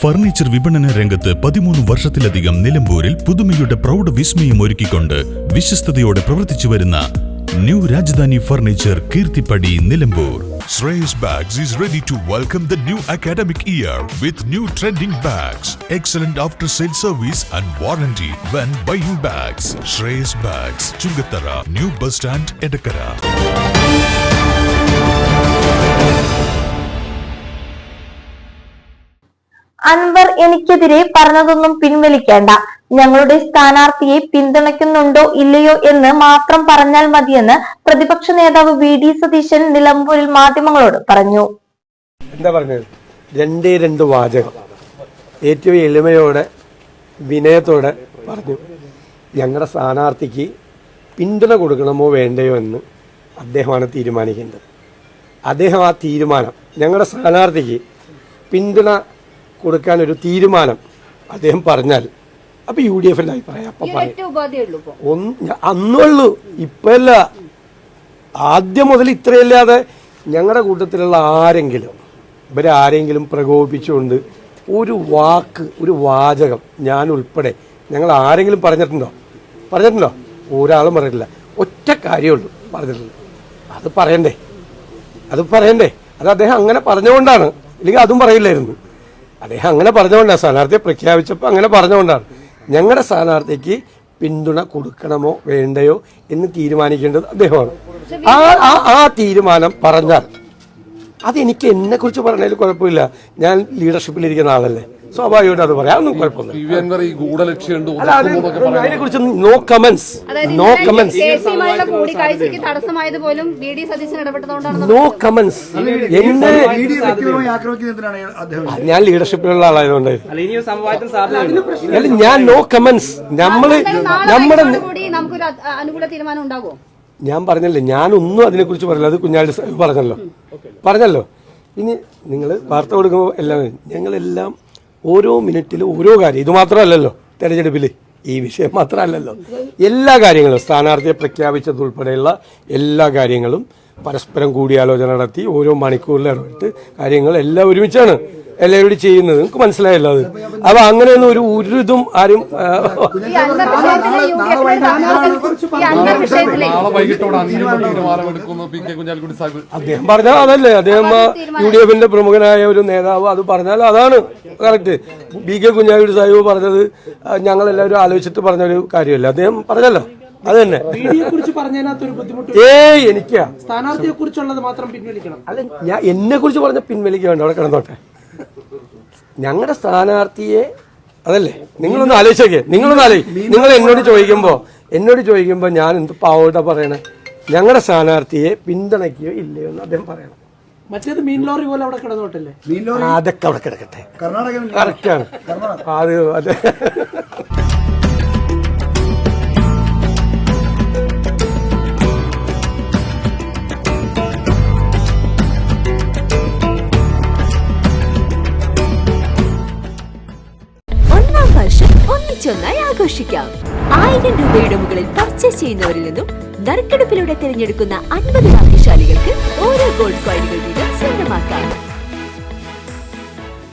Furniture വിപണന രംഗത്ത് 13 വർഷത്തിലധികം നിലമ്പൂരിൽ പുതുമയുടെ പ്രൗഢ വിസ്മയം ഒരുക്കിക്കൊണ്ട് വിശ്വസ്തയോടെ പ്രവർത്തിച്ചു വരുന്ന new Rajdhani furniture Keerthippadi Nilambur. Shreyas Bags is ready to welcome the new academic year with new trending bags, excellent after-sale service and warranty when buying bags. Shreyas Bags, Chungattara, New Bus Stand, Edakara. Anvar എനിക്കെതിരെ പറഞ്ഞതൊന്നും പിൻവലിക്കേണ്ട, ഞങ്ങളുടെ സ്ഥാനാർത്ഥിയെ പിന്തുണയ്ക്കുന്നുണ്ടോ ഇല്ലയോ എന്ന് മാത്രം പറഞ്ഞാൽ മതിയെന്ന് പ്രതിപക്ഷ നേതാവ് വി.ഡി. സതീശൻ നിലമ്പൂരിൽ മാധ്യമങ്ങളോട് പറഞ്ഞു. എന്താ പറഞ്ഞത്? രണ്ട് വാചകം ഏറ്റവും എളിമയോടെ വിനയത്തോടെ പറഞ്ഞു. ഞങ്ങളുടെ സ്ഥാനാർത്ഥിക്ക് പിന്തുണ കൊടുക്കണമോ വേണ്ടയോ എന്ന് അദ്ദേഹമാണ് തീരുമാനിക്കേണ്ടത്. അദ്ദേഹം ആ തീരുമാനം, ഞങ്ങളുടെ സ്ഥാനാർത്ഥിക്ക് പിന്തുണ കൊടുക്കാൻ ഒരു തീരുമാനം അദ്ദേഹം പറഞ്ഞാൽ അപ്പൊ UDFന്റെ അഭിപ്രായം അപ്പൊ അന്നുള്ളൂ, ഇപ്പല്ല. ആദ്യം മുതൽ ഇത്രയല്ലാതെ ഞങ്ങളുടെ കൂട്ടത്തിലുള്ള ആരെങ്കിലും പ്രകോപിപ്പിച്ചുകൊണ്ട് ഒരു വാക്ക്, ഒരു വാചകം ഞാൻ ഉൾപ്പെടെ ഞങ്ങൾ ആരെങ്കിലും പറഞ്ഞിട്ടുണ്ടോ? ഒരാളും പറഞ്ഞിട്ടില്ല. ഒറ്റ കാര്യമുള്ളൂ പറഞ്ഞിട്ടുള്ളൂ. അത് പറയണ്ടേ? അത് അദ്ദേഹം അങ്ങനെ പറഞ്ഞുകൊണ്ടാണ്, ഇല്ലെങ്കിൽ അതും പറയില്ലായിരുന്നു. അദ്ദേഹം അങ്ങനെ പറഞ്ഞുകൊണ്ടാണ്, സ്ഥാനാർത്ഥിയെ പ്രഖ്യാപിച്ചപ്പോൾ അങ്ങനെ പറഞ്ഞുകൊണ്ടാണ്. ഞങ്ങളുടെ സ്ഥാനാർത്ഥിക്ക് പിന്തുണ കൊടുക്കണമോ വേണ്ടയോ എന്ന് തീരുമാനിക്കേണ്ടത് അദ്ദേഹമാണ്. ആ തീരുമാനം പറഞ്ഞാൽ അതെനിക്ക് എന്നെക്കുറിച്ച് പറഞ്ഞതിൽ കുഴപ്പമില്ല. ഞാൻ ലീഡർഷിപ്പിലിരിക്കുന്ന ആളല്ലേ, സ്വാഭാവികമായിട്ട് അത് പറയാം, ഒന്നും കുഴപ്പമില്ല. അതിനെക്കുറിച്ച് നോ കമന്റ്സ്. ഞാൻ ലീഡർഷിപ്പിലുള്ള ആളായതുകൊണ്ട് ഞാൻ നോ കമന്റ്സ്. ഞാൻ പറഞ്ഞല്ലേ, ഞാനൊന്നും അതിനെക്കുറിച്ച് പറയില്ല. അത് കുഞ്ഞാലി പറഞ്ഞല്ലോ. ഇനി നിങ്ങൾ വാർത്ത കൊടുക്കുമ്പോൾ ഞങ്ങളെല്ലാം ഓരോ മിനിറ്റിലും ഓരോ കാര്യം, ഇത് മാത്രമല്ലല്ലോ തെരഞ്ഞെടുപ്പിൽ, ഈ വിഷയം മാത്രമല്ലല്ലോ, എല്ലാ കാര്യങ്ങളും സ്ഥാനാർത്ഥിയെ പ്രഖ്യാപിച്ചതുൾപ്പെടെയുള്ള എല്ലാ കാര്യങ്ങളും പരസ്പരം കൂടിയാലോചന നടത്തി ഓരോ മണിക്കൂറിൽ ഇടപെട്ട് കാര്യങ്ങൾ എല്ലാം ഒരുമിച്ചാണ് എല്ലാവരും ചെയ്യുന്നത്. നിങ്ങൾക്ക് മനസ്സിലായല്ലോ അത്. അപ്പൊ അങ്ങനെയൊന്നും ഒരു ഇതും ആരും അദ്ദേഹം പറഞ്ഞാൽ അതല്ലേ, അദ്ദേഹം UDFന്റെ പ്രമുഖനായ ഒരു നേതാവ് അത് പറഞ്ഞാൽ അതാണ് കറക്റ്റ്. PK കുഞ്ഞാലിക്കുട്ടി സാഹിബ് പറഞ്ഞത് ഞങ്ങളെല്ലാവരും ആലോചിച്ചിട്ട് പറഞ്ഞൊരു കാര്യമല്ല, അദ്ദേഹം പറഞ്ഞല്ലോ. അത് തന്നെ. എനിക്കാ സ്ഥാനാർത്ഥിയെ കുറിച്ചുള്ളത് മാത്രം പിൻവലിക്കണം. അല്ല, ഞാൻ എന്നെ കുറിച്ച് പറഞ്ഞ പിൻവലിക്കുക വേണ്ട, അവിടെ കിടന്നോട്ടെ. ഞങ്ങളുടെ സ്ഥാനാർത്ഥിയെ അതല്ലേ, നിങ്ങളൊന്ന് ആലോചിച്ചേ. നിങ്ങൾ എന്നോട് ചോദിക്കുമ്പോ ഞാൻ എന്ത് പാവോട്ടാ പറയണേ? ഞങ്ങളുടെ സ്ഥാനാർത്ഥിയെ പിന്തുണയ്ക്കുകയോ ഇല്ലയോ എന്ന് അദ്ദേഹം പറയണം. മറ്റേത് മീൻ ലോറി പോലെ അവിടെ കിടന്നോട്ടല്ലേ? അതൊക്കെ അവിടെ കിടക്കട്ടെ. കറക്റ്റാണ് അത്. അതെ. ഒന്നിച്ചൊന്നായി ആഘോഷിക്കാം. 1000 രൂപയുടെ മുകളിൽ പർച്ചേസ് ചെയ്യുന്നവരിൽ നിന്നും നറുക്കെടുപ്പിലൂടെ തിരഞ്ഞെടുക്കുന്ന 50 ഭാഗ്യശാലികൾക്ക് ഓരോ ഗോൾഡ് കോയിനുകൾ വീതം സ്വന്തമാക്കാം.